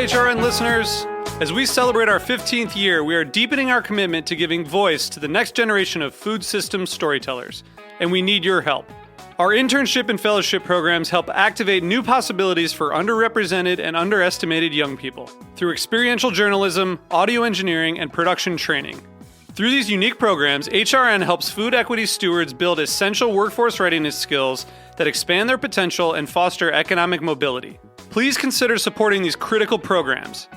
HRN listeners. As we celebrate our 15th year, we are deepening our commitment to giving voice to the next generation of food systems storytellers, and we need your help. Our internship and fellowship programs help activate new possibilities for underrepresented and underestimated young people through experiential journalism, audio engineering, and production training. Through these unique programs, HRN helps food equity stewards build essential workforce readiness skills that expand their potential and foster economic mobility. Please consider supporting these critical programs.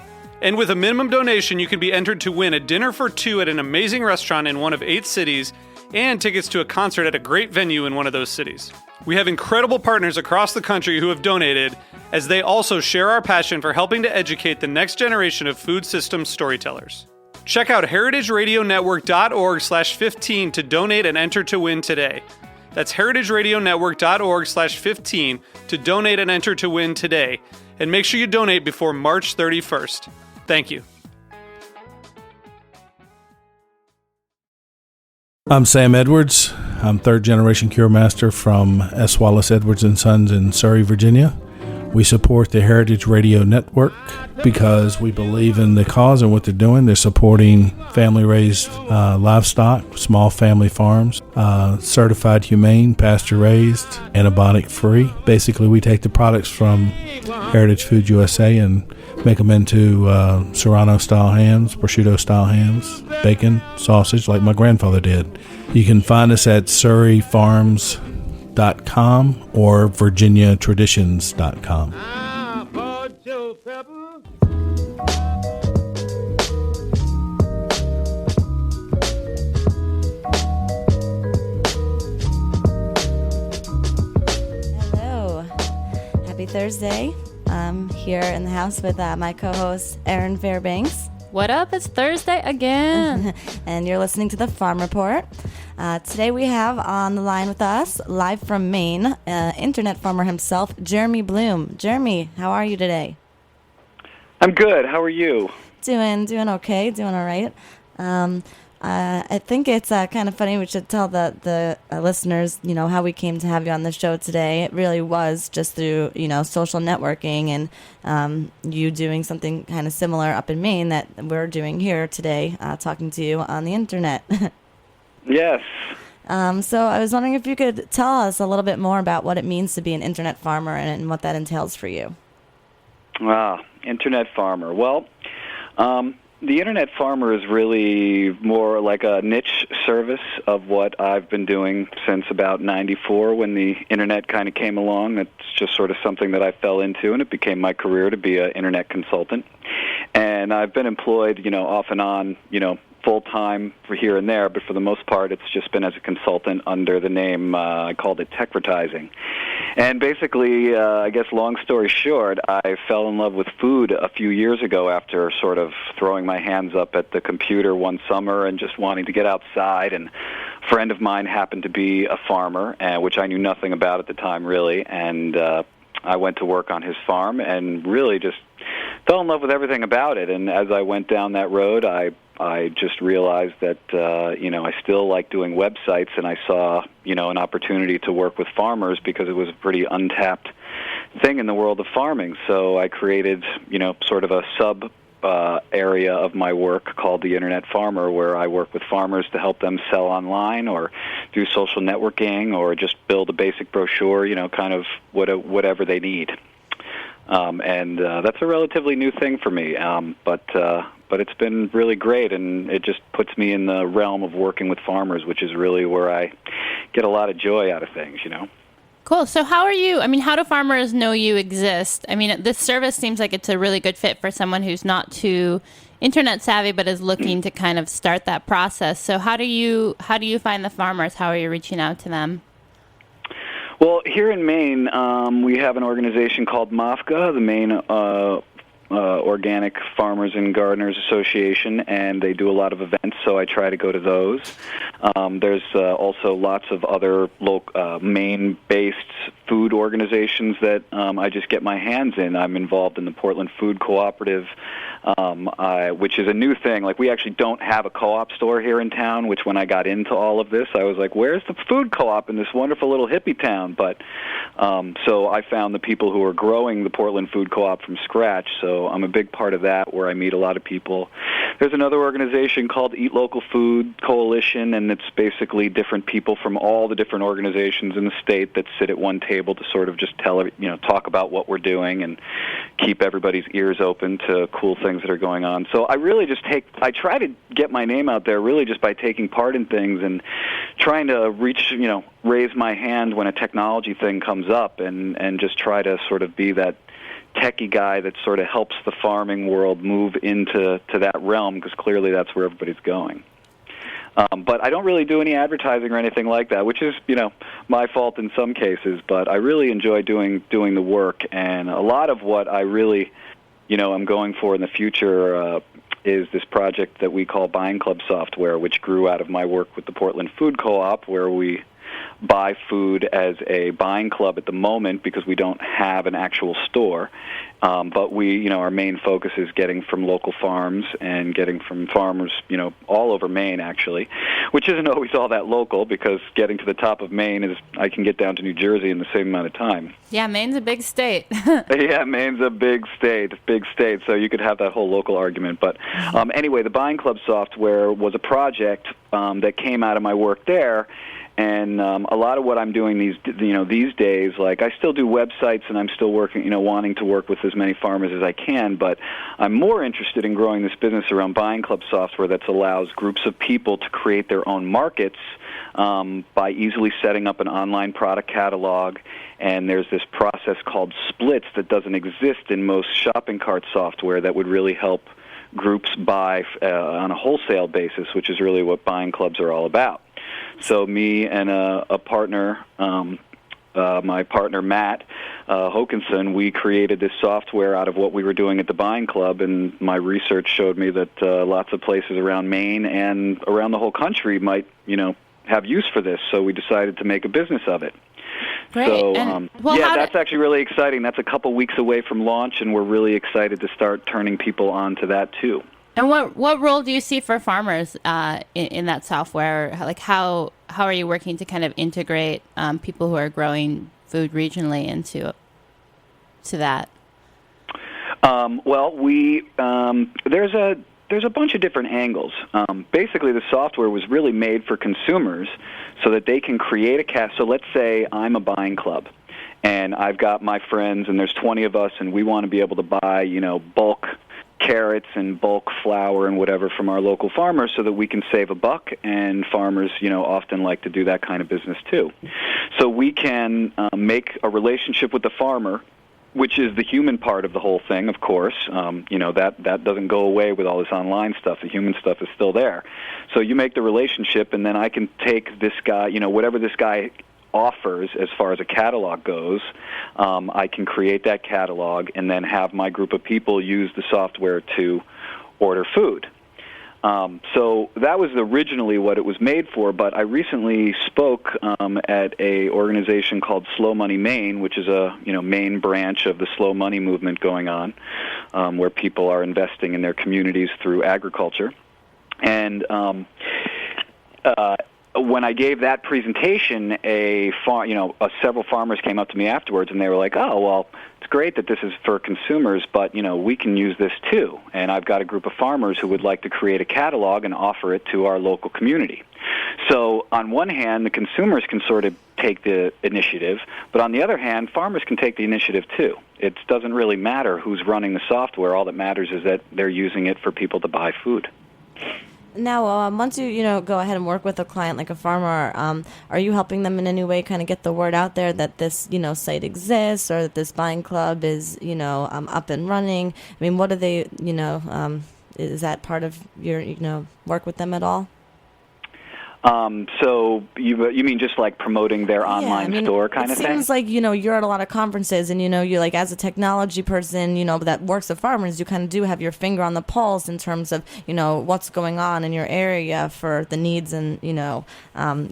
And with a minimum donation, you can be entered to win a dinner for two at an amazing restaurant in one of 8 cities and tickets to a concert at a great venue in one of those cities. We have incredible partners across the country who have donated, as they also share our passion for helping to educate the next generation of food systems storytellers. Check out heritageradionetwork.org/15 to donate and enter to win today. That's heritageradionetwork.org/15 to donate and enter to win today. And make sure you donate before March 31st. Thank you. I'm Sam Edwards. I'm third generation Cure Master from S. Wallace Edwards & Sons in Surrey, Virginia. We support the Heritage Radio Network because we believe in the cause and what they're doing. They're supporting family-raised livestock, small family farms, certified humane, pasture-raised, antibiotic-free. Basically, we take the products from Heritage Food USA and make them into Serrano-style hams, prosciutto-style hams, bacon, sausage, like my grandfather did. You can find us at surreyfarms.com or virginiatraditions.com. Hello. Happy Thursday. I'm here in the house with my co-host, Erin Fairbanks. What up? It's Thursday again. And you're listening to the Farm Report. Today we have on the line with us, live from Maine, internet farmer himself, Jeremy Bloom. Jeremy, how are you today? I'm good. How are you? Doing okay, doing all right. I think it's kind of funny. We should tell the listeners, how we came to have you on the show today. It really was just through, social networking and you doing something kind of similar up in Maine that we're doing here today, talking to you on the internet. Yes. So I was wondering if you could tell us a little bit more about what it means to be an internet farmer and what that entails for you. Internet farmer. Well, the Internet Farmer is really more like a niche service of what I've been doing since about 94 when the Internet kind of came along. It's just sort of something that I fell into, and it became my career to be an Internet consultant. And I've been employed, off and on, full-time for here and there, but for the most part it's just been as a consultant under the name, I called it Techvertising. And basically, I guess long story short, I fell in love with food a few years ago after sort of throwing my hands up at the computer one summer and just wanting to get outside. And a friend of mine happened to be a farmer, which I knew nothing about at the time, really. And I went to work on his farm and really just fell in love with everything about it. And as I went down that road, I just realized that, I still like doing websites, and I saw, an opportunity to work with farmers because it was a pretty untapped thing in the world of farming. So I created, sort of a sub area of my work called the Internet Farmer, where I work with farmers to help them sell online or do social networking or just build a basic brochure, kind of whatever they need. And that's a relatively new thing for me, but it's been really great, and it just puts me in the realm of working with farmers, which is really where I get a lot of joy out of things, Cool. So how do farmers know you exist? This service seems like it's a really good fit for someone who's not too internet savvy but is looking to kind of start that process. So how do you find the farmers? How are you reaching out to them? Well, here in Maine, we have an organization called MOFGA, the Maine Organic Farmers and Gardeners Association, and they do a lot of events, so I try to go to those. There's also lots of other Maine-based food organizations that I just get my hands in. I'm involved in the Portland Food Cooperative, which is a new thing. Like, we actually don't have a co-op store here in town, which when I got into all of this, I was like, where's the food co-op in this wonderful little hippie town? But so I found the people who are growing the Portland Food Co-op from scratch, so I'm a big part of that, where I meet a lot of people. There's another organization called Eat Local Food Coalition, and it's basically different people from all the different organizations in the state that sit at one table to sort of just talk about what we're doing and keep everybody's ears open to cool things that are going on. So I really I try to get my name out there really just by taking part in things and trying to raise my hand when a technology thing comes up and just try to sort of be that techie guy that sort of helps the farming world move into that realm, because clearly that's where everybody's going. But I don't really do any advertising or anything like that, which is, my fault in some cases. But I really enjoy doing the work, and a lot of what I really, I'm going for in the future is this project that we call Buying Club Software, which grew out of my work with the Portland Food Co-op, where we buy food as a buying club at the moment because we don't have an actual store. But we, our main focus is getting from local farms and getting from farmers, all over Maine, actually, which isn't always all that local, because getting to the top of Maine I can get down to New Jersey in the same amount of time. Yeah, Maine's a big state. Yeah, Maine's a big state, so you could have that whole local argument. But anyway, the Buying Club software was a project that came out of my work there. And a lot of what I'm doing these days, like, I still do websites, and I'm still working, wanting to work with as many farmers as I can, but I'm more interested in growing this business around Buying Club software that allows groups of people to create their own markets by easily setting up an online product catalog. And there's this process called splits that doesn't exist in most shopping cart software that would really help groups buy on a wholesale basis, which is really what buying clubs are all about. So me and a partner, my partner Matt Hokinson, we created this software out of what we were doing at the Buying Club, and my research showed me that lots of places around Maine and around the whole country might, have use for this. So we decided to make a business of it. Great. So, that's actually really exciting. That's a couple weeks away from launch, and we're really excited to start turning people on to that too. And what role do you see for farmers in that software? Like, how are you working to kind of integrate people who are growing food regionally into that? There's a bunch of different angles. Basically, the software was really made for consumers so that they can create a So let's say I'm a buying club, and I've got my friends, and there's 20 of us, and we want to be able to buy, bulk carrots and bulk flour and whatever from our local farmers so that we can save $1, and farmers, often like to do that kind of business too. So we can make a relationship with the farmer, which is the human part of the whole thing, of course. That doesn't go away with all this online stuff. The human stuff is still there. So you make the relationship, and then I can take this guy, whatever this guy offers as far as a catalog goes, I can create that catalog and then have my group of people use the software to order food. So that was originally what it was made for, but I recently spoke at a organization called Slow Money Maine, which is a Maine branch of the slow money movement going on, where people are investing in their communities through agriculture. And when I gave that presentation, several farmers came up to me afterwards, and they were like, "Oh, well, it's great that this is for consumers, but we can use this too." And I've got a group of farmers who would like to create a catalog and offer it to our local community. So on one hand, the consumers can sort of take the initiative, but on the other hand, farmers can take the initiative too. It doesn't really matter who's running the software. All that matters is that they're using it for people to buy food. Now, once you go ahead and work with a client like a farmer, are you helping them in any way kind of get the word out there that this site exists, or that this buying club is up and running? I mean, what do they is that part of your work with them at all? So you mean just like promoting their online store kind of thing? It seems like, you're at a lot of conferences and, you're like, as a technology person, that works with farmers, you kind of do have your finger on the pulse in terms of, what's going on in your area for the needs and,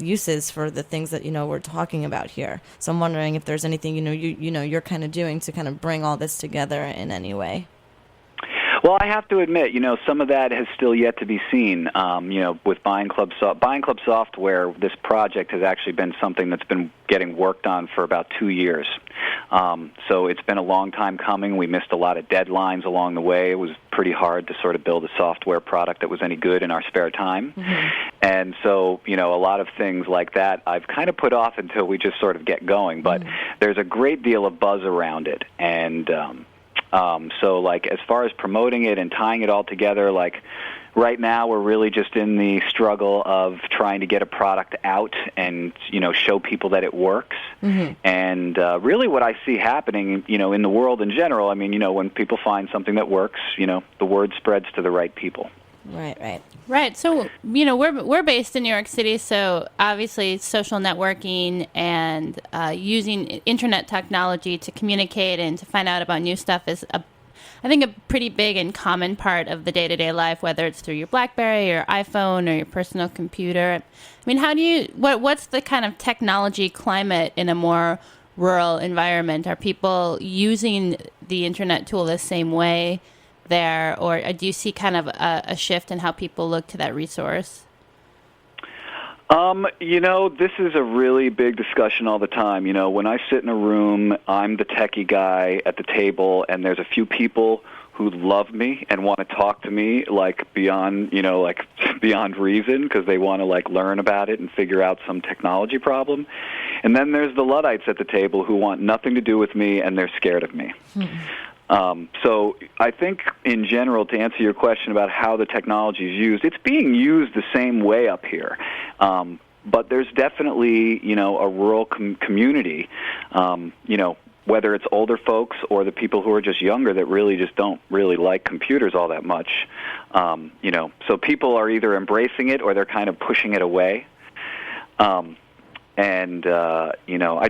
uses for the things that, we're talking about here. So I'm wondering if there's anything, you're kind of doing to kind of bring all this together in any way. Well, I have to admit, some of that has still yet to be seen. With Buying Club Software, this project has actually been something that's been getting worked on for about 2 years. So it's been a long time coming. We missed a lot of deadlines along the way. It was pretty hard to sort of build a software product that was any good in our spare time. Mm-hmm. And so, a lot of things like that I've kind of put off until we just sort of get going. But there's a great deal of buzz around it. And so, like, as far as promoting it and tying it all together, like, right now we're really just in the struggle of trying to get a product out and, show people that it works. Mm-hmm. And really what I see happening, in the world in general, I mean, when people find something that works, the word spreads to the right people. Right. So, we're based in New York City, so obviously social networking and using internet technology to communicate and to find out about new stuff is, I think, a pretty big and common part of the day-to-day life, whether it's through your BlackBerry or iPhone or your personal computer. I mean, what's the kind of technology climate in a more rural environment? Are people using the internet tool the same way there, or do you see kind of a shift in how people look to that resource? This is a really big discussion all the time. When I sit in a room, I'm the techie guy at the table, and there's a few people who love me and want to talk to me, like, beyond reason, because they want to, like, learn about it and figure out some technology problem. And then there's the Luddites at the table who want nothing to do with me, and they're scared of me. So I think, in general, to answer your question about how the technology is used, it's being used the same way up here. But there's definitely, a rural community, whether it's older folks or the people who are just younger that really just don't really like computers all that much. So people are either embracing it or they're kind of pushing it away. I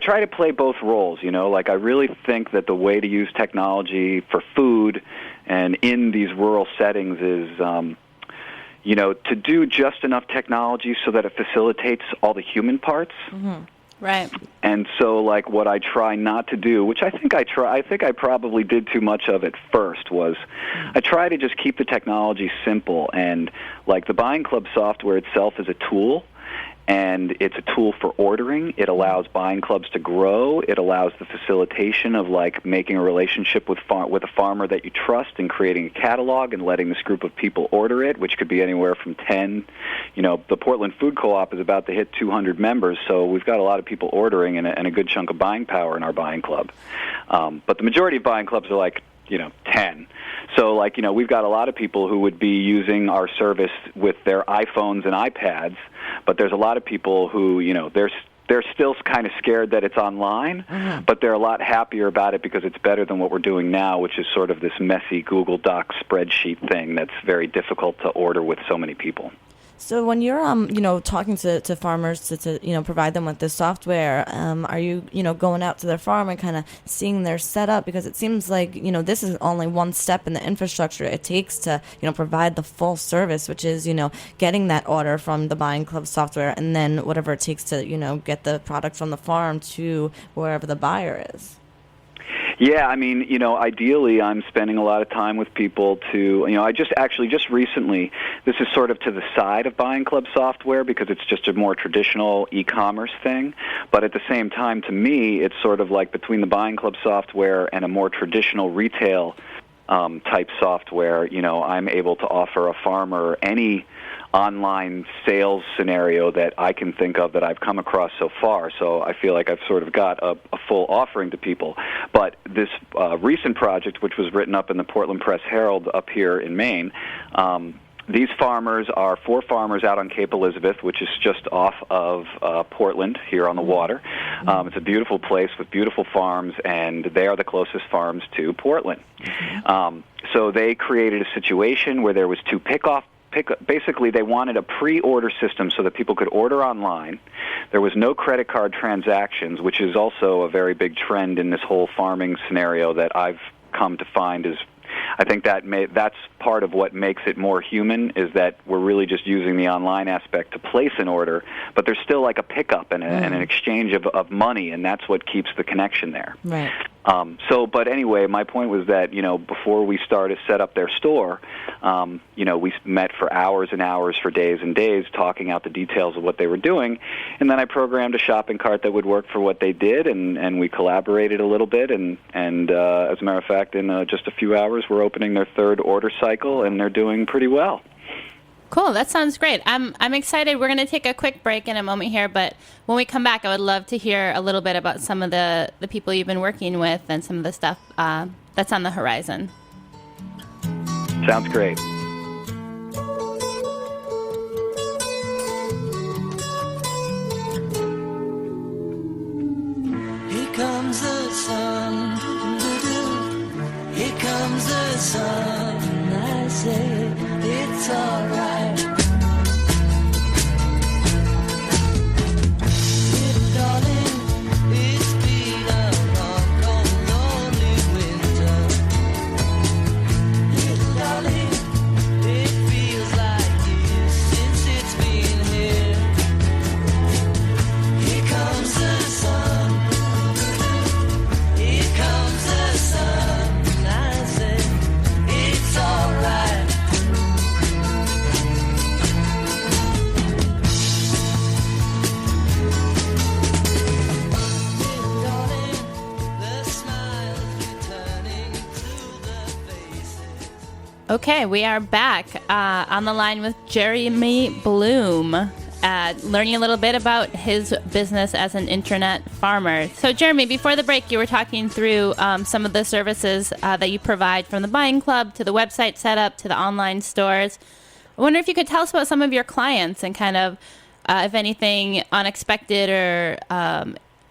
try to play both roles, like, I really think that the way to use technology for food and in these rural settings is, to do just enough technology so that it facilitates all the human parts. Mm-hmm. Right. And so, like, what I try not to do, which I think I probably did too much of at first, was I try to just keep the technology simple. And, like, the Buying Club software itself is a tool, and it's a tool for ordering. It allows buying clubs to grow. It allows the facilitation of, like, making a relationship with a farmer that you trust and creating a catalog and letting this group of people order it, which could be anywhere from 10. The Portland Food Co-op is about to hit 200 members, so we've got a lot of people ordering and a good chunk of buying power in our buying club. But the majority of buying clubs are, like, 10. So, like, we've got a lot of people who would be using our service with their iPhones and iPads, but there's a lot of people who, they're still kind of scared that it's online, but they're a lot happier about it because it's better than what we're doing now, which is sort of this messy Google Docs spreadsheet thing that's very difficult to order with so many people. So when you're, talking to farmers to provide them with this software, are you, going out to their farm and kind of seeing their setup? Because it seems like, this is only one step in the infrastructure it takes to, provide the full service, which is, getting that order from the Buying Club software and then whatever it takes to, get the product from the farm to wherever the buyer is. Yeah, I mean, ideally I'm spending a lot of time with people to, I just recently, this is sort of to the side of Buying Club software because it's just a more traditional e-commerce thing, but at the same time, to me, it's sort of like between the Buying Club software and a more traditional retail type software, I'm able to offer a farmer any online sales scenario that I can think of that I've come across so far. So I feel like I've sort of got a full offering to people. But this recent project, which was written up in the Portland Press Herald up here in Maine, these farmers are 4 farmers out on Cape Elizabeth, which is just off of Portland here on the water. It's a beautiful place with beautiful farms, and they are the closest farms to Portland. So they created a situation where there was 2 pickoff basically they wanted a pre-order system so that people could order online. There was no credit card transactions, which is also a very big trend in this whole farming scenario that I've come to find is, I think that's part of what makes it more human, is that we're really just using the online aspect to place an order, but there's still like a pickup and an exchange of money, and that's what keeps the connection there. Right. But anyway, my point was that, before we set up their store, we met for hours and hours, for days and days, talking out the details of what they were doing, and then I programmed a shopping cart that would work for what they did, and we collaborated a little bit, and as a matter of fact, in just a few hours, we're opening their third order cycle, and they're doing pretty well. Cool. That sounds great. I'm excited. We're going to take a quick break in a moment here, but when we come back, I would love to hear a little bit about some of the people you've been working with and some of the stuff that's on the horizon. Sounds great. Here comes the sun, here comes the sun, I say it's alright. Darling, it's been a long, cold, lonely winter. Darling, it feels like years since it's been here. Here comes the sun, here comes the sun, I say it's alright. Okay, we are back on the line with Jeremy Bloom, learning a little bit about his business as an internet farmer. So, Jeremy, before the break, you were talking through some of the services that you provide, from the buying club to the website setup to the online stores. I wonder if you could tell us about some of your clients and kind of, if anything unexpected or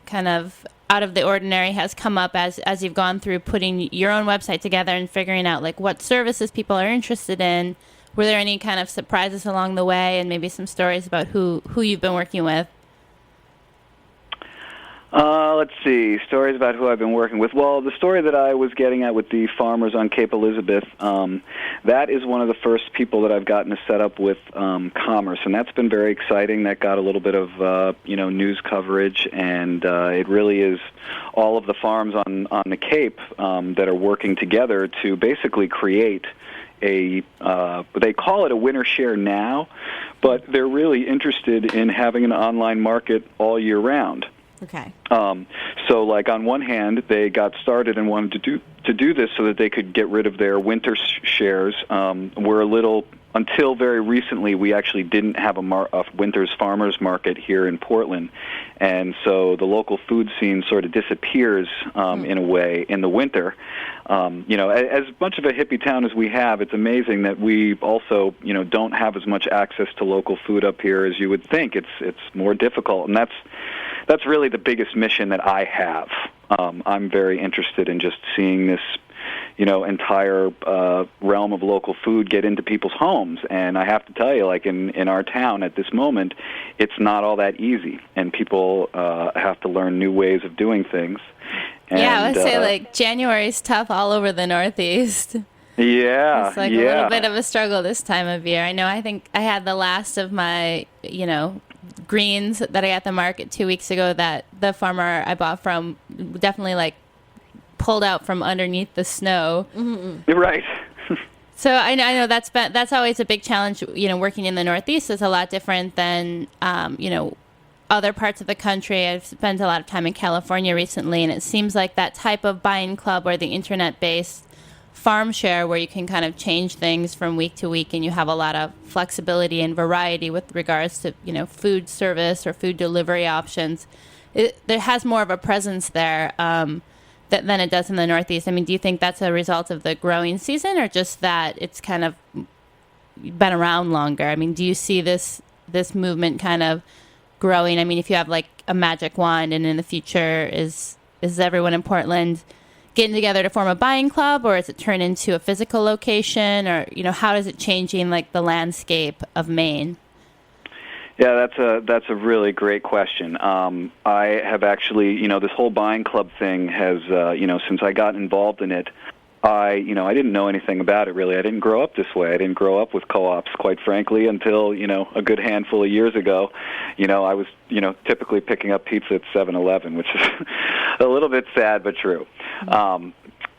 kind of out of the ordinary has come up as you've gone through putting your own website together and figuring out like what services people are interested in. Were there any kind of surprises along the way, and maybe some stories about who you've been working with? Let's see, stories about who I've been working with. Well, the story that I was getting at with the farmers on Cape Elizabeth, that is one of the first people that I've gotten to set up with commerce, and that's been very exciting. That got a little bit of news coverage, and it really is all of the farms on the Cape that are working together to basically create they call it a winter share now, but they're really interested in having an online market all year round. Okay. So, like, on one hand, they got started and wanted to do this so that they could get rid of their winter shares. Until very recently, we actually didn't have a winter's farmers market here in Portland, and so the local food scene sort of disappears in a way in the winter. As much of a hippie town as we have, it's amazing that we also don't have as much access to local food up here as you would think. It's more difficult, and that's really the biggest mission that I have. I'm very interested in just seeing this, entire realm of local food get into people's homes. And I have to tell you, like in our town at this moment, it's not all that easy, and people have to learn new ways of doing things. And, I would say January's tough all over the Northeast. Yeah, it's a little bit of a struggle this time of year. I think I had the last of my, greens that I got at the market 2 weeks ago that the farmer I bought from definitely pulled out from underneath the snow. Mm-hmm. Right. So I know that's always a big challenge. Working in the Northeast is a lot different than other parts of the country. I've spent a lot of time in California recently, and it seems like that type of buying club or the internet-based farm share where you can kind of change things from week to week, and you have a lot of flexibility and variety with regards to food service or food delivery options. There has more of a presence there than it does in the Northeast. Do you think that's a result of the growing season, or just that it's kind of been around longer? Do you see this movement kind of growing? If you have a magic wand, and in the future is everyone in Portland getting together to form a buying club, or is it turned into a physical location, or how is it changing like the landscape of Maine? Yeah, that's a really great question. I have actually, this whole buying club thing has, since I got involved in it, I didn't know anything about it really. I didn't grow up this way. I didn't grow up with co-ops, quite frankly, until, a good handful of years ago. I was, typically picking up pizza at 7-Eleven, which is a little bit sad but true. So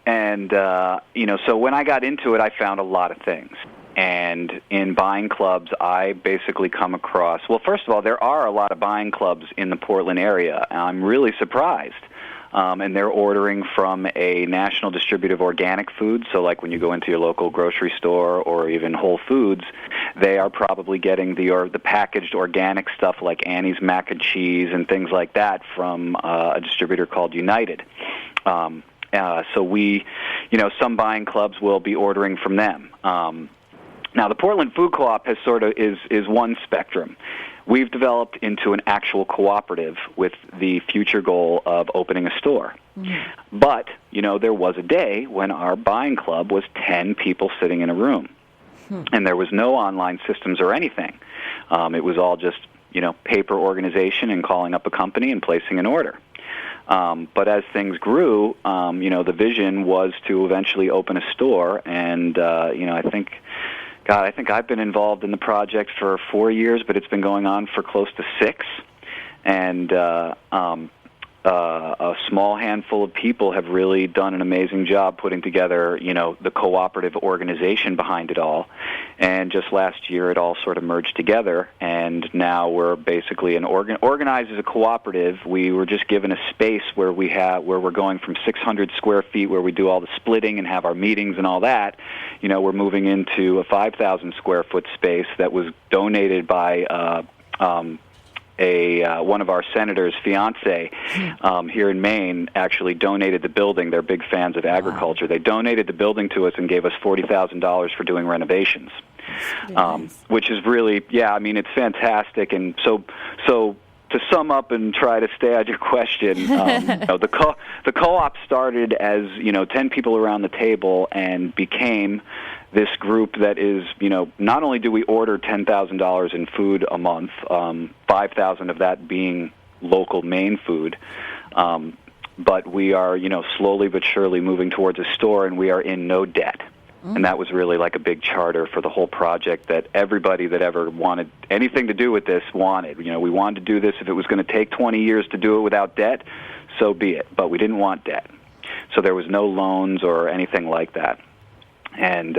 when I got into it, I found a lot of things. And in buying clubs, I basically come across, well, first of all, there are a lot of buying clubs in the Portland area. I'm really surprised. And they're ordering from a national distributor of organic food. So like when you go into your local grocery store or even Whole Foods, they are probably getting the packaged organic stuff like Annie's mac and cheese and things like that from a distributor called United. So we, some buying clubs will be ordering from them. Now, the Portland Food Co-op has is one spectrum. We've developed into an actual cooperative with the future goal of opening a store. Mm-hmm. But, there was a day when our buying club was 10 people sitting in a room. And there was no online systems or anything. It was all just, paper organization and calling up a company and placing an order. But as things grew, the vision was to eventually open a store. And, I think I've been involved in the project for 4 years, but it's been going on for close to 6. And a small handful of people have really done an amazing job putting together, the cooperative organization behind it all. And just last year, it all sort of merged together, and now we're basically organized as a cooperative. We were just given a space where we're going from 600 square feet, where we do all the splitting and have our meetings and all that. We're moving into a 5,000 square foot space that was donated by one of our senators' fiance here in Maine actually donated the building. They're big fans of agriculture. Wow. They donated the building to us and gave us $40,000 for doing renovations, which is really, it's fantastic. And so to sum up and try to stay on your question, the co-op started as 10 people around the table and became this group that is, not only do we order $10,000 in food a month, 5,000 of that being local Maine food, but we are, slowly but surely moving towards a store, and we are in no debt. And that was really like a big charter for the whole project that everybody that ever wanted anything to do with this wanted. We wanted to do this. If it was going to take 20 years to do it without debt, so be it. But we didn't want debt. So there was no loans or anything like that. And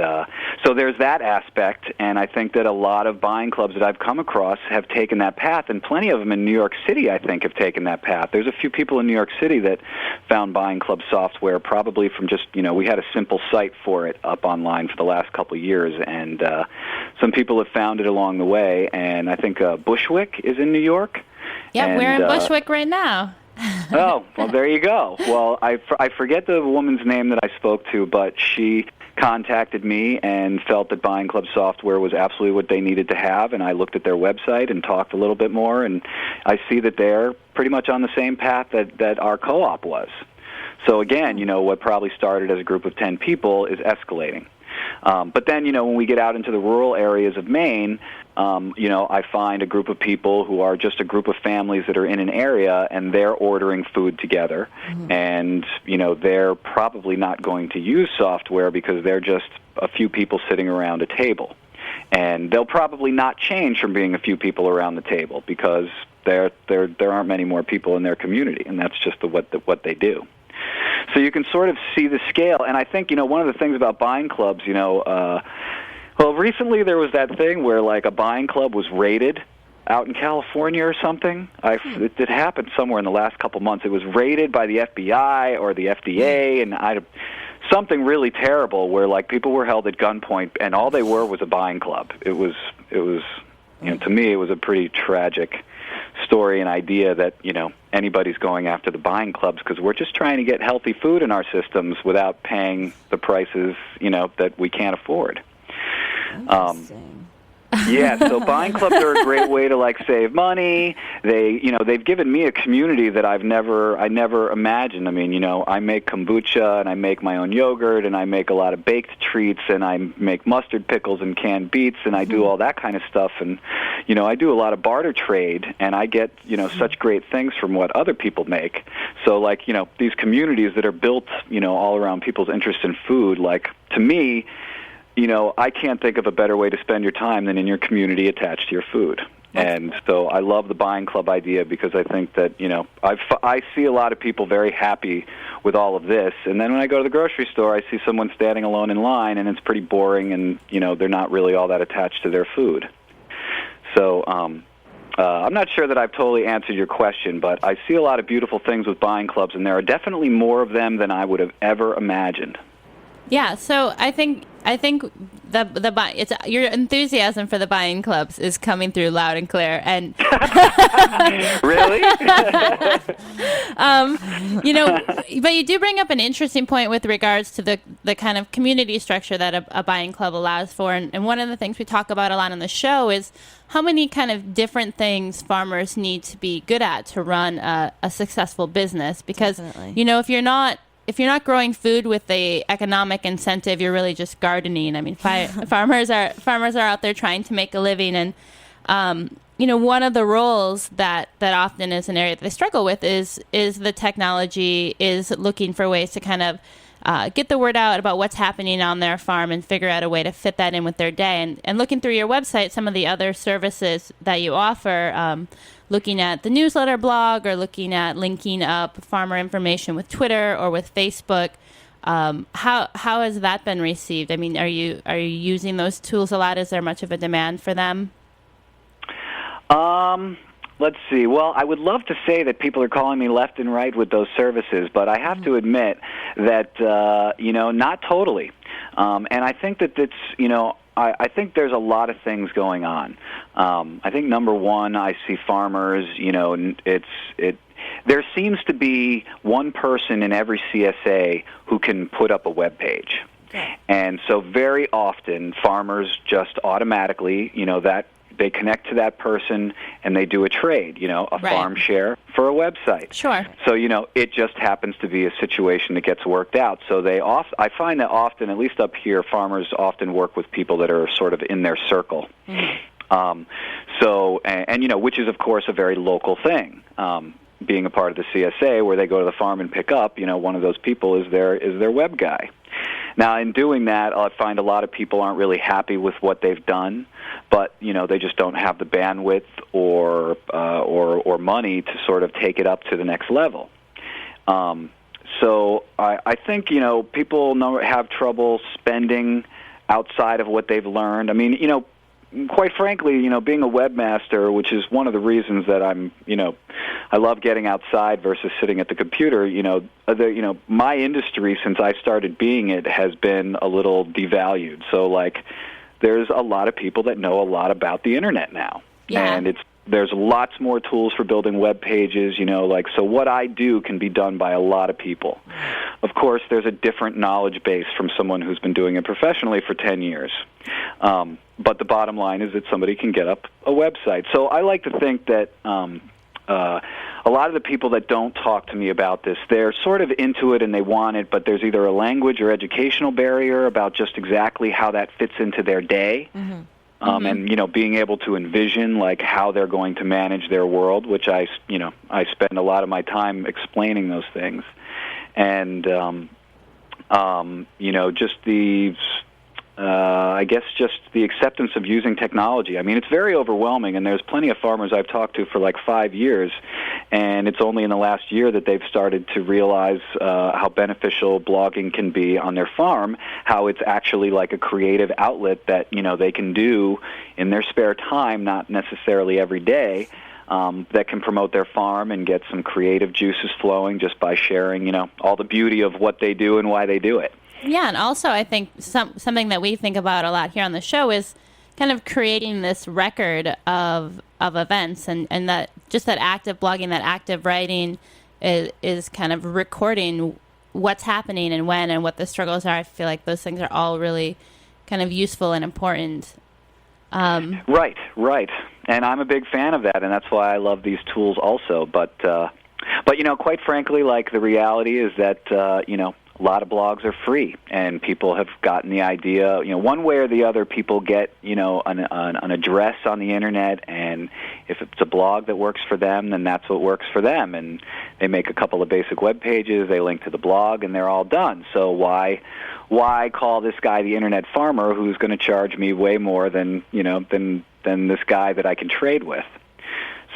so there's that aspect, and I think that a lot of buying clubs that I've come across have taken that path, and plenty of them in New York City, I think, have taken that path. There's a few people in New York City that found buying club software probably from just, we had a simple site for it up online for the last couple of years, and some people have found it along the way, and I think Bushwick is in New York. Yeah, we're in Bushwick right now. Oh, well, there you go. Well, I forget the woman's name that I spoke to, but she contacted me and felt that buying club software was absolutely what they needed to have, and I looked at their website and talked a little bit more, and I see that they're pretty much on the same path that our co-op was. So again, what probably started as a group of 10 people is escalating. But then, when we get out into the rural areas of Maine, I find a group of people who are just a group of families that are in an area, and they're ordering food together. Mm-hmm. And, they're probably not going to use software because they're just a few people sitting around a table. And they'll probably not change from being a few people around the table because there aren't many more people in their community, and that's just what they do. So you can sort of see the scale, and I think, one of the things about buying clubs, well, recently there was that thing where, like, a buying club was raided out in California or something. It happened somewhere in the last couple months. It was raided by the FBI or the FDA, and something really terrible where, like, people were held at gunpoint, and all they were was a buying club. It was to me, it was a pretty tragic story and idea that, anybody's going after the buying clubs because we're just trying to get healthy food in our systems without paying the prices, that we can't afford. Yeah, so buying clubs are a great way to like save money. They've given me a community that I never imagined. I mean, I make kombucha and I make my own yogurt and I make a lot of baked treats and I make mustard pickles and canned beets and I do all that kind of stuff. And I do a lot of barter trade and I get such great things from what other people make. So like these communities that are built all around people's interest in food. Like to me, I can't think of a better way to spend your time than in your community attached to your food. And so I love the buying club idea because I think that, I see a lot of people very happy with all of this. And then when I go to the grocery store, I see someone standing alone in line, and it's pretty boring, and, they're not really all that attached to their food. So I'm not sure that I've totally answered your question, but I see a lot of beautiful things with buying clubs, and there are definitely more of them than I would have ever imagined. Yeah, so I think your enthusiasm for the buying clubs is coming through loud and clear, and Really? but you do bring up an interesting point with regards to the kind of community structure that a buying club allows for, and one of the things we talk about a lot on the show is how many kind of different things farmers need to be good at to run a successful business, because Definitely. if you're not growing food with the economic incentive, you're really just gardening. I mean, farmers are out there trying to make a living, and one of the roles that often is an area that they struggle with is the technology, is looking for ways to kind of get the word out about what's happening on their farm and figure out a way to fit that in with their day. And looking through your website, some of the other services that you offer, looking at the newsletter blog or looking at linking up farmer information with Twitter or with Facebook, how has that been received? I mean, are you using those tools a lot? Is there much of a demand for them? Let's see. Well, I would love to say that people are calling me left and right with those services, but I have to admit that, not totally. And I think that it's, I think there's a lot of things going on. I think number one, I see farmers, there seems to be one person in every CSA who can put up a web page. And so very often farmers just automatically, that they connect to that person and they do a trade, a farm share for a website. Sure. So, it just happens to be a situation that gets worked out. So I find that often, at least up here, farmers often work with people that are sort of in their circle. Mm-hmm. Which is, of course, a very local thing. Being a part of the CSA where they go to the farm and pick up, one of those people is their web guy. Now, in doing that, I find a lot of people aren't really happy with what they've done, but they just don't have the bandwidth or money to sort of take it up to the next level. So I think people have trouble spending outside of what they've learned. I mean, quite frankly, being a webmaster, which is one of the reasons that I'm, I love getting outside versus sitting at the computer. My industry, since I started being it, has been a little devalued. So, there's a lot of people that know a lot about the internet now, and there's lots more tools for building web pages. So what I do can be done by a lot of people. Of course, there's a different knowledge base from someone who's been doing it professionally for 10 years. But the bottom line is that somebody can get up a website. So I like to think that a lot of the people that don't talk to me about this, they're sort of into it and they want it, but there's either a language or educational barrier about just exactly how that fits into their day. Mm-hmm. And, being able to envision, how they're going to manage their world, which I spend a lot of my time explaining those things. And, just just the acceptance of using technology. I mean, it's very overwhelming, and there's plenty of farmers I've talked to for 5 years, and it's only in the last year that they've started to realize how beneficial blogging can be on their farm, how it's actually like a creative outlet that, they can do in their spare time, not necessarily every day, that can promote their farm and get some creative juices flowing just by sharing, all the beauty of what they do and why they do it. Yeah, and also I think something that we think about a lot here on the show is kind of creating this record of events, and that just that active blogging, that active writing is kind of recording what's happening and when and what the struggles are. I feel like those things are all really kind of useful and important. Right. And I'm a big fan of that, and that's why I love these tools also. But quite frankly, like the reality is that a lot of blogs are free, and people have gotten the idea. One way or the other, people get an address on the internet, and if it's a blog that works for them, then that's what works for them. And they make a couple of basic web pages, they link to the blog, and they're all done. So why call this guy the internet farmer who's going to charge me way more than this guy that I can trade with?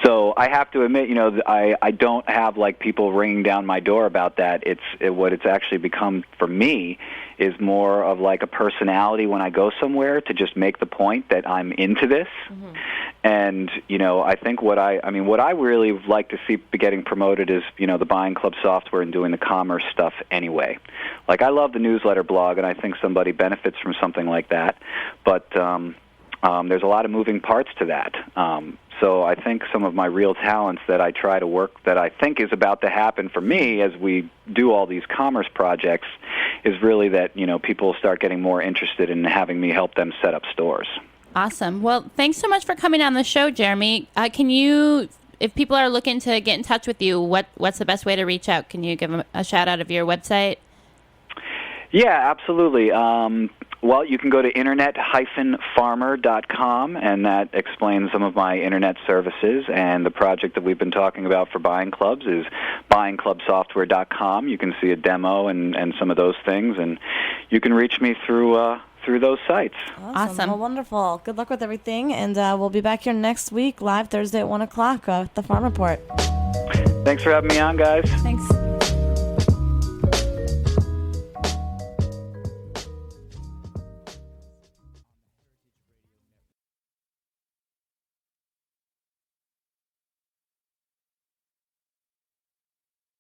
So I have to admit, I don't have like people ringing down my door about that. What it's actually become for me is more of like a personality when I go somewhere to just make the point that I'm into this. Mm-hmm. And I think what I really like to see getting promoted is the Buying Club software and doing the commerce stuff anyway. Like I love the newsletter blog, and I think somebody benefits from something like that. But there's a lot of moving parts to that. So I think some of my real talents that I try to work, that I think is about to happen for me as we do all these commerce projects, is really that people start getting more interested in having me help them set up stores. Awesome. Well, thanks so much for coming on the show, Jeremy. Can you, if people are looking to get in touch with you, what's the best way to reach out? Can you give them a shout out of your website? Yeah, absolutely. Well, you can go to internet-farmer.com, and that explains some of my internet services. And the project that we've been talking about for Buying Clubs is buyingclubsoftware.com. You can see a demo and some of those things, and you can reach me through those sites. Awesome. Well, wonderful. Good luck with everything, and we'll be back here next week, live Thursday at 1 o'clock with the Farm Report. Thanks for having me on, guys. Thanks.